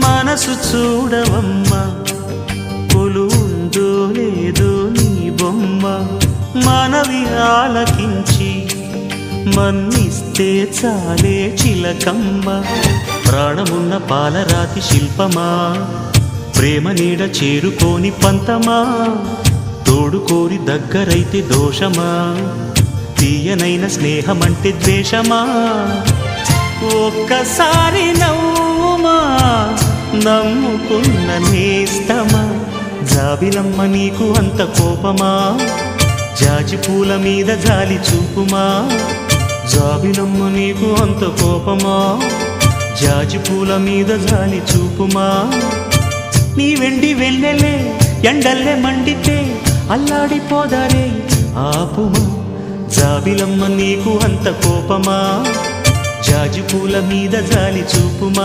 మనసు చూడవమ్మా కొలువుందో లేదో నీ బొమ్మ మనవి ఆలకించి మన్నిస్తే చాలే చిలకమ్మ ప్రాణమున్న పాలరాతి శిల్పమా ప్రేమ నీడ చేరుకోని పంతమా తోడుకోరి దగ్గరైతే దోషమా తీయనైన స్నేహమంటే ద్వేషమా ఒక్కసారి నవ్వుమా నమ్ముకున్న నేస్తమా జాబిలమ్మ నీకు అంత కోపమా జాజి పూల మీద జాలి చూపుమా జాబిలమ్మ నీకు అంత కోపమా జాజి పూల మీద జాలి చూపుమా నీ వెండి వెన్నెలే ఎండల్లే మండితే అల్లాడిపోదారే ఆపుమా జాబిలమ్మ నీకు అంత కోపమా జాజి పూల మీద జాలి చూపుమా